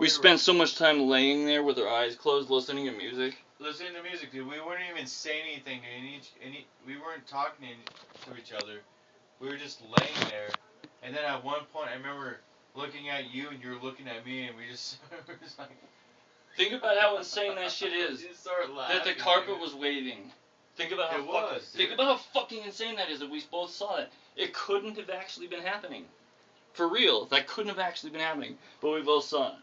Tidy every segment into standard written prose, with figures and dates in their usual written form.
We spent so much time laying there with our eyes closed, listening to music. Listening to music, dude. We wouldn't even say anything to we weren't talking to each other. We were just laying there. And then at one point, I remember looking at you and you were looking at me, and we were just like... Think about how insane that shit is. Just started laughing, that the carpet was waving. Think about think about how fucking insane that is that we both saw it. It couldn't have actually been happening. For real, that couldn't have actually been happening. But we both saw it.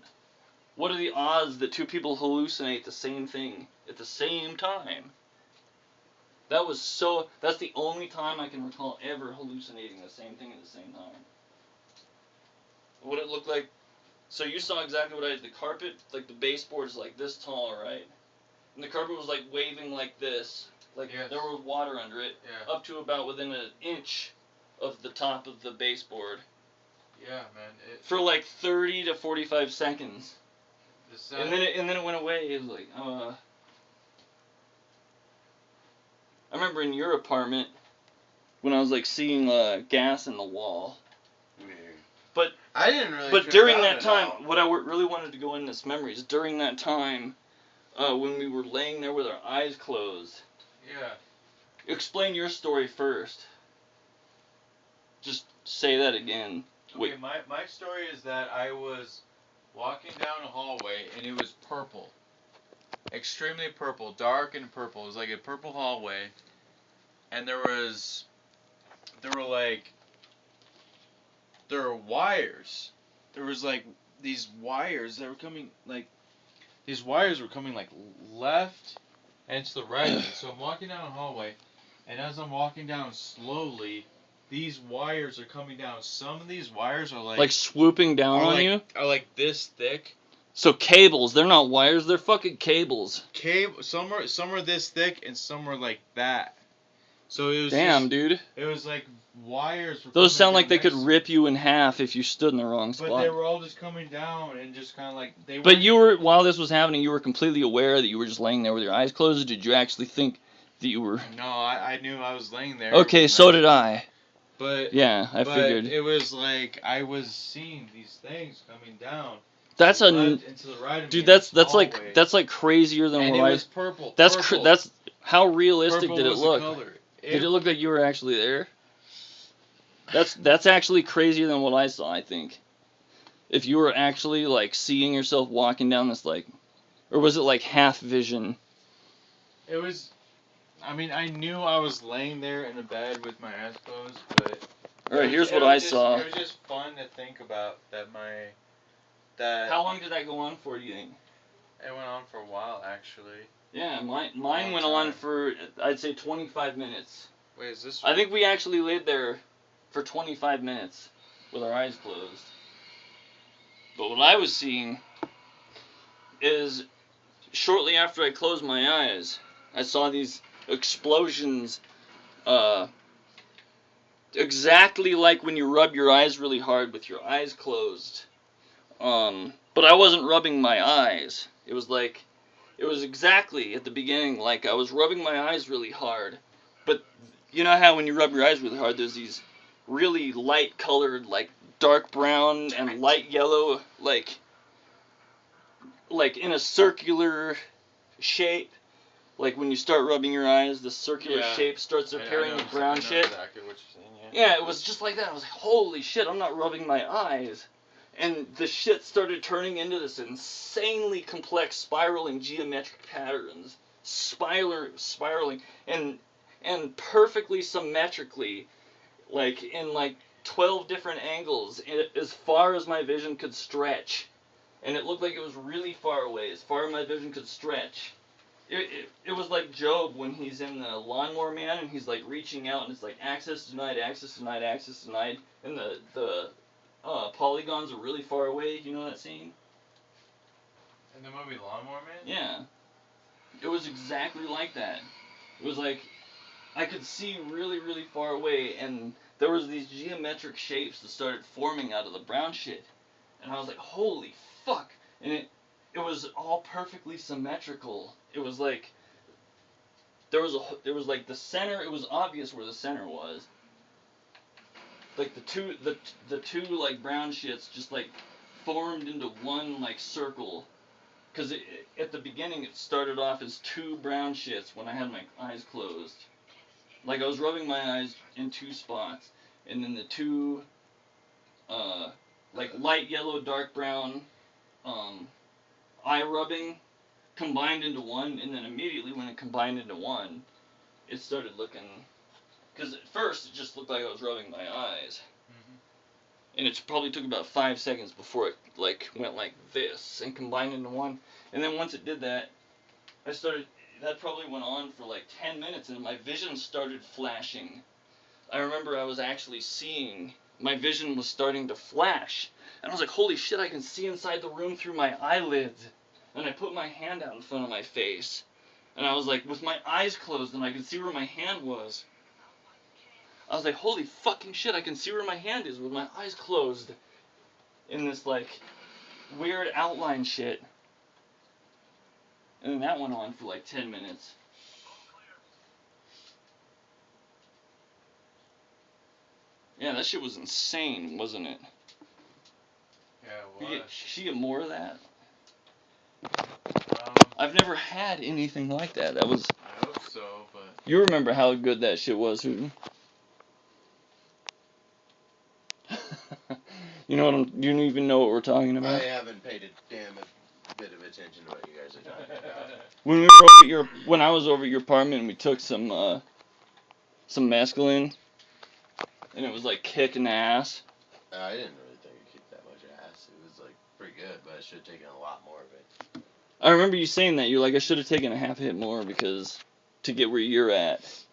What are the odds that two people hallucinate the same thing at the same time? That's the only time I can recall ever hallucinating the same thing at the same time. What it looked like. So you saw exactly what the carpet, like the baseboard is like this tall, right? And the carpet was like waving like this. Like there was water under it. Yeah. Up to about within an inch of the top of the baseboard. Yeah, man. For like 30 to 45 seconds. And then it went away. It was like, I remember in your apartment when I was like seeing gas in the wall. Weird. But I didn't really. But during that time, what I really wanted to go in this memory is during that time, when we were laying there with our eyes closed. Yeah. Explain your story first. Just say that again. Okay, my story is that I was walking down a hallway and it was purple. Extremely purple, dark and purple. It was like a purple hallway. And there were wires. There was like these wires that were coming like left and to the right. So I'm walking down a hallway, and as I'm walking down slowly, these wires are coming down. Some of these wires are like swooping down on you? Are like this thick. So cables, they're not wires, they're fucking cables. Some are this thick and some are like that. So it was dude. It was like wires. Those sound like they could rip you in half if you stood in the wrong spot. But they were all just coming down and just kind of like they. But while this was happening, you were completely aware that you were just laying there with your eyes closed. Or did you actually think that you were? No, I knew I was laying there. Okay, so did I. But yeah, I figured. It was like I was seeing these things coming down. That's into the right of dude. Me That's like crazier than what I. And it was purple. That's how realistic purple did it look? Color. Did it look like you were actually there? That's actually crazier than what I saw, I think. If you were actually like seeing yourself walking down this like, or was it like half vision? It was. I mean, I knew I was laying there in a bed with my eyes closed, but. All right, here's what I saw. It was just fun to think about that that. How long did that go on for, do you think? It went on for a while, actually. Yeah, mine went on for, I'd say 25 minutes. Wait, is this... I think we actually laid there for 25 minutes with our eyes closed. But what I was seeing is, shortly after I closed my eyes, I saw these explosions, exactly like when you rub your eyes really hard with your eyes closed. But I wasn't rubbing my eyes. It was exactly at the beginning like I was rubbing my eyes really hard. But you know how when you rub your eyes really hard, there's these really light colored, like dark brown and light yellow, like in a circular shape. Like when you start rubbing your eyes, the circular shape starts appearing with brown shit. Exactly what you're saying, yeah, it was just like that. I was like, holy shit, I'm not rubbing my eyes. And the shit started turning into this insanely complex spiraling geometric patterns. Spiraling. And perfectly symmetrically. Like, in like 12 different angles. As far as my vision could stretch. And it looked like it was really far away. As far as my vision could stretch. It was like Job when he's in the Lawnmower Man. And he's like reaching out. And it's like access denied, access denied, access denied. And the polygons are really far away. You know that scene? In the movie Lawnmower Man? Yeah. It was exactly like that. It was like I could see really, really far away, and there was these geometric shapes that started forming out of the brown shit. And I was like, holy fuck. And it was all perfectly symmetrical. It was like there was like the center. It was obvious where the center was. Like the two like brown shits just like formed into one like circle. Because at the beginning it started off as 2 brown shits when I had my eyes closed. Like I was rubbing my eyes in 2 spots, and then the 2 like light yellow, dark brown eye rubbing combined into one, and then immediately when it combined into one, it started looking. Because at first it just looked like I was rubbing my eyes. And it probably took about 5 seconds before it like went like this and combined into one. And then once it did that, that probably went on for like 10 minutes and my vision started flashing. I remember I was actually seeing, my vision was starting to flash. And I was like, holy shit, I can see inside the room through my eyelids. And I put my hand out in front of my face. And I was like, with my eyes closed and I could see where my hand was. I was like, holy fucking shit, I can see where my hand is with my eyes closed. In this, like, weird outline shit. And then that went on for like 10 minutes. Yeah, that shit was insane, wasn't it? Yeah, it was. Should you get more of that? Um, I've never had anything like that. That was... I hope so, but... You remember how good that shit was, Hooten? You don't even know what we're talking about? I haven't paid a damn bit of attention to what you guys are talking about. When I was over at your apartment, we took some mescaline, and it was like kicking ass. I didn't really think it kicked that much ass. It was like pretty good, but I should have taken a lot more of it. I remember you saying that. You're like, I should have taken a half hit more to get where you're at.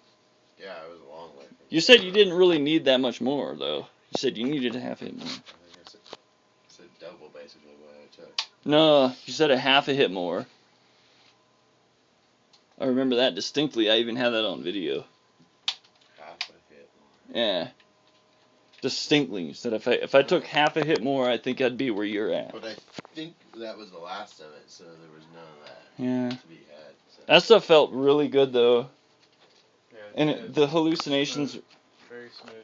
Yeah, it was a long way. You said you didn't really need that much more, though. You said you needed a half hit more. I think I said double basically what I took. No, you said a half a hit more. I remember that distinctly. I even had that on video. Half a hit more. Yeah. Distinctly. You said if I took half a hit more, I think I'd be where you're at. But I think that was the last of it, so there was none of that Yeah. to be had. So. That stuff felt really good, though. Yeah, And the hallucinations... Very smooth.